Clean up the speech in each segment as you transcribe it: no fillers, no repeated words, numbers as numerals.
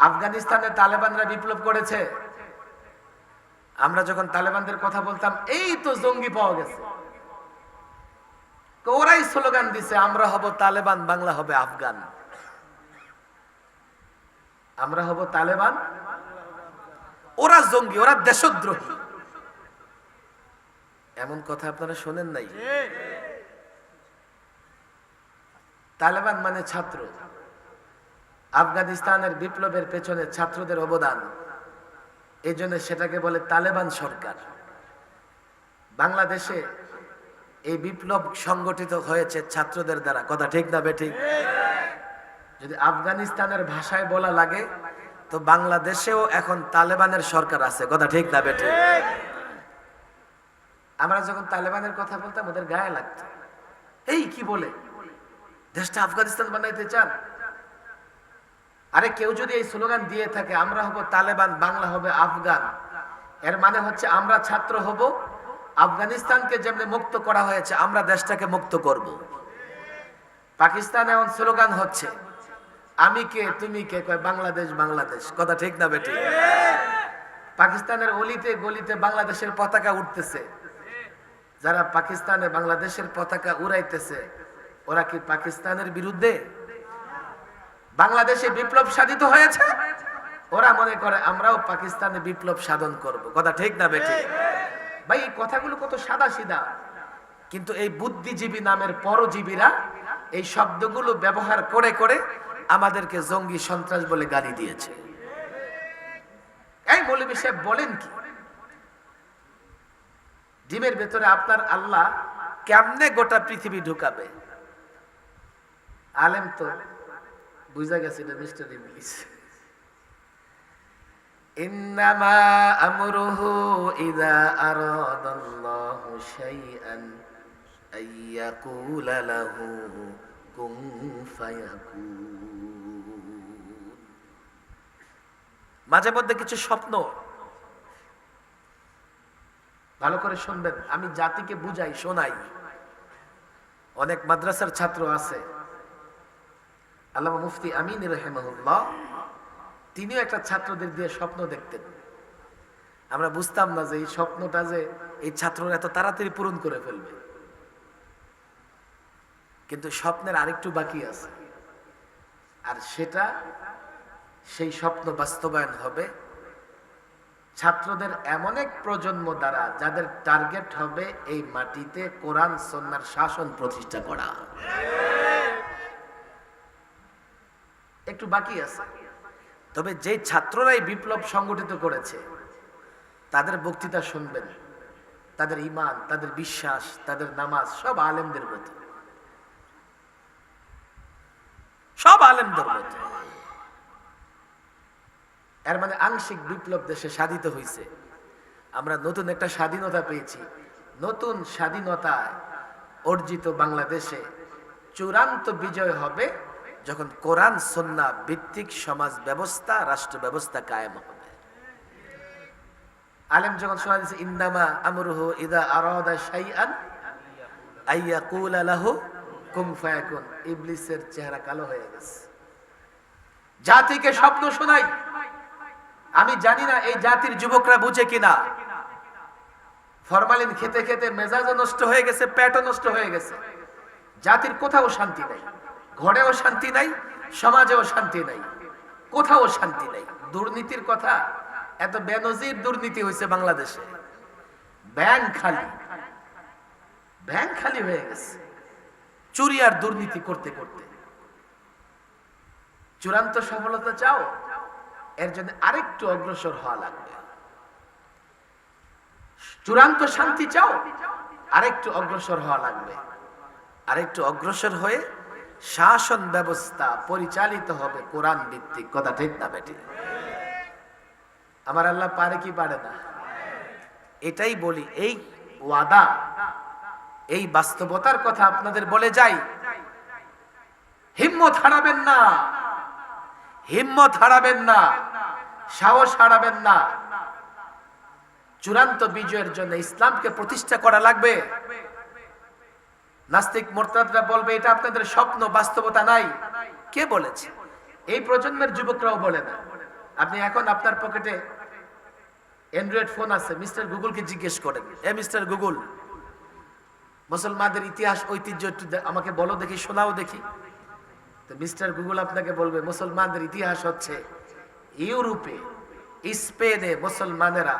আফগানিস্তানে তালেবানরা বিপ্লব করেছে। আমরা যখন তালেবানদের কথা বলতাম, এই তো জঙ্গি পাওয়া গেছে, ওরাই স্লোগান দিছে, আমরা হব তালেবান, বাংলা হবে আফগান। আমরা হব তালেবান, ওরা জঙ্গি, ওরা দেশদ্রোহী। এমন কথা আপনারা শোনেন নাই? তালেবান মানে ছাত্র। আফগানিস্তানের বিপ্লবের পেছনে ছাত্রদের অবদান, এই জন্য সেটাকে বলে তালেবান সরকার। বাংলাদেশে এই বিপ্লব সংগঠিত হয়েছে ছাত্রদের দ্বারা, কথা ঠিক না বেঠিক? যদি আফগানিস্তানের ভাষায় বলা লাগে তো বাংলাদেশেও এখন তালেবানের সরকার আছে, কথা ঠিক না বেঠিক? আমরা যখন তালেবানের কথা বলতাম ওদের গায়ে লাগতো, এই কি বলে দেশটা আফগানিস্তান বানাইতে চান? আরে কেউ যদি এই স্লোগান দিয়ে থাকে, আমরা হব তালেবান, বাংলা হবে আফগান, এর মানে হচ্ছে আমরা ছাত্র হব, আফগানিস্তানকে যেমনি মুক্ত করা হয়েছে আমরা দেশটাকে মুক্ত করব। পাকিস্তানে এমন স্লোগান হচ্ছে, আমি কে তুমি কে, কয় বাংলাদেশ বাংলাদেশ, কথা ঠিক না বেঠিক? পাকিস্তানের অলিতে গলিতে বাংলাদেশের পতাকা উঠতেছে। যারা পাকিস্তানে বাংলাদেশের পতাকা উড়াইতেছে ওরা কি পাকিস্তানের বিরুদ্ধে? বাংলাদেশে বিপ্লব সাধিত হয়েছে, ওরা মনে করে আমরাও পাকিস্তানে বিপ্লব সাধন করব, কথা ঠিক না বেঠিক? ভাই এই কথাগুলো কত সাদা সিধা, কিন্তু এই বুদ্ধিজীবী নামের পরজীবীরা এই শব্দগুলো ব্যবহার করে করে আমাদেরকে জঙ্গি সন্ত্রাস বলে গালি দিয়েছে। এই মৌলভী সাহেব বলেন কি, ডিমের ভেতরে আপনার আল্লাহ কেমনে গোটা পৃথিবী ঢুকাবে? আলেম তো বুঝা গেছে এটা মিস্টার ইবলিস। ইন্নামা আমরুহু ইযা আরাদাল্লাহু শাইআন আইয়াকুলা লাহু কুন ফায়াকুন। মাঝে মধ্যে কিছু স্বপ্ন ভালো করে শুনবেন, আমি জাতিকে বুঝাই শোনাই। অনেক মাদ্রাসার ছাত্র আছে, আল্লামা মুফতি আমিন রাহিমাহুল্লাহ, তিনিও একটা ছাত্রদের দিয়ে স্বপ্ন দেখতেন। আমরা বুঝতাম না যে এই স্বপ্নটা যে এই ছাত্ররা এত তাড়াতাড়ি পূরণ করে ফেলবে, কিন্তু স্বপ্নের আরেকটু বাকি আছে, আর সেটা সেই স্বপ্ন বাস্তবায়ন হবে ছাত্রদের এমন এক প্রজন্ম দ্বারা যাদের টার্গেট হবে এই মাটিতে কোরআন সুন্নাহর শাসন প্রতিষ্ঠা করা। একটু বাকি আছে, তবে যে ছাত্ররাই বিপ্লব সংগঠিত করেছে তাদের বক্তৃতা শুনবেন, তাদের ঈমান, তাদের বিশ্বাস, তাদের নামাজ সব আলেমদের মতো, সব আলেমদের মতো। এর মানে আংশিক বিপ্লব দেশে সাধিত হয়েছে। আমরা নতুন একটা স্বাধীনতা পেয়েছি। নতুন স্বাধীনতা অর্জিত বাংলাদেশে চূড়ান্ত বিজয় হবে যখন কোরআন সুন্নাহ ভিত্তিক সমাজ ব্যবস্থা, রাষ্ট্র ব্যবস্থা কায়েম হবে। আলেম যখন শোনা দিয়েছে ইন্নামা আমরুহু ইযা আরাদা শাইআন আইয়াকুলা লাহু কুন ফায়াকুন, ইবলিসের চেহারা কালো হয়ে গেছে। জাতিকে স্বপ্ন শোনাই, আমি জানি না এই জাতির যুবকরা বুঝে কিনা। ফরমালিন খেতে খেতে মেজাজও নষ্ট হয়ে গেছে, পেটও নষ্ট হয়ে গেছে। জাতির কোথাও শান্তি নাই, ঘরেও শান্তি নাই, সমাজেও শান্তি নাই, কোথাও শান্তি নাই। দুর্নীতির কথা, এত বেনজির দুর্নীতি হয়েছে বাংলাদেশে। ব্যাংক খালি, ব্যাংক খালি হয়ে গেছে চুরি আর দুর্নীতি করতে করতে। চূড়ান্ত সফলতা চাও, এর জন্য আরেকটু অগ্রসর হওয়া লাগবে। চূড়ান্ত শান্তি চাও, আরেকটু অগ্রসর হওয়া লাগবে। আরেকটু অগ্রসর হয়ে শাসন ব্যবস্থা পরিচালিত হবে কোরআন ভিত্তিক, কথা ঠিক না বেঠিক? আমার আল্লাহ পারে কি পারে না? এটাই বলি, এই ওয়াদা, এই বাস্তবতার কথা আপনাদের বলে যাই। হিম্মত হারাবেন না, হিম্মত হারাবেন না, সাহস হারাবেন না। চূড়ান্ত বিজয়ের জন্য ইসলামকে প্রতিষ্ঠা করা লাগবে। নাস্তিক মোরতাদরা বলবে এটা আপনাদের স্বপ্ন, বাস্তবতা নাই। কে বলেছে? এই প্রজন্মের যুবকরাও বলে না। আপনি এখন আপনার পকেটে অ্যান্ড্রয়েড ফোন আছে, মিস্টার গুগলকে জিজ্ঞেস করেন, এ মিস্টার গুগল, মুসলমানদের ইতিহাস ঐতিহ্য একটু আমাকে বলো দেখি, শোনাও দেখি। তো মিস্টার গুগল আপনাকে বলবে মুসলমানদের ইতিহাস হচ্ছে ইউরোপে, স্পেনে মুসলমানেরা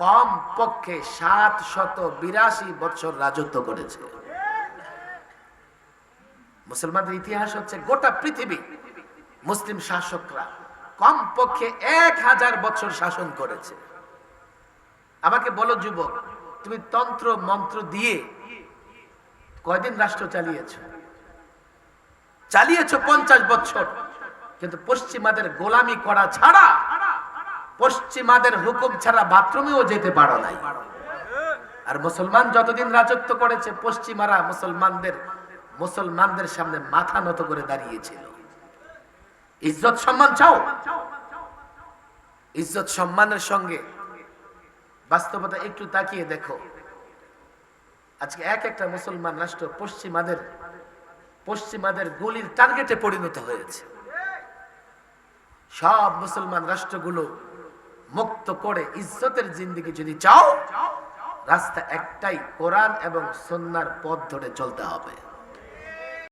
কম পক্ষে 782 বছর রাজত্ব করেছে। মুসলমানদের ইতিহাস হচ্ছে গোটা পৃথিবী মুসলিম শাসকরা কম পক্ষে 1000 বছর শাসন করেছে। আমাকে বলো যুবক, তুমি তন্ত্র মন্ত্র দিয়ে কয়দিন রাষ্ট্র চালিয়েছ? 50 বছর। কিন্তু পশ্চিমাদের গোলামি করা ছাড়া, পশ্চিমাদের হুকুম ছাড়া বাথরুমেও যেতে পারো নাই। আর মুসলমান যতদিন রাজত্ব করেছে, পশ্চিমারা মুসলমানদের সামনে মাথা নত করে দাঁড়িয়েছিল। ইজ্জত সম্মান চাও? ইজ্জত সম্মানের সঙ্গে বাস্তবতা একটু তাকিয়ে দেখো। আজকে এক একটা মুসলমান রাষ্ট্র পশ্চিমাদের গুলির টার্গেটে পরিণত হয়েছে। সব মুসলমান রাষ্ট্রগুলো মুক্ত করে ইজ্জতের জিন্দেগি যদি চাও, রাস্তা একটাই, কোরআন এবং সুন্নাহর পথ ধরে চলতে হবে।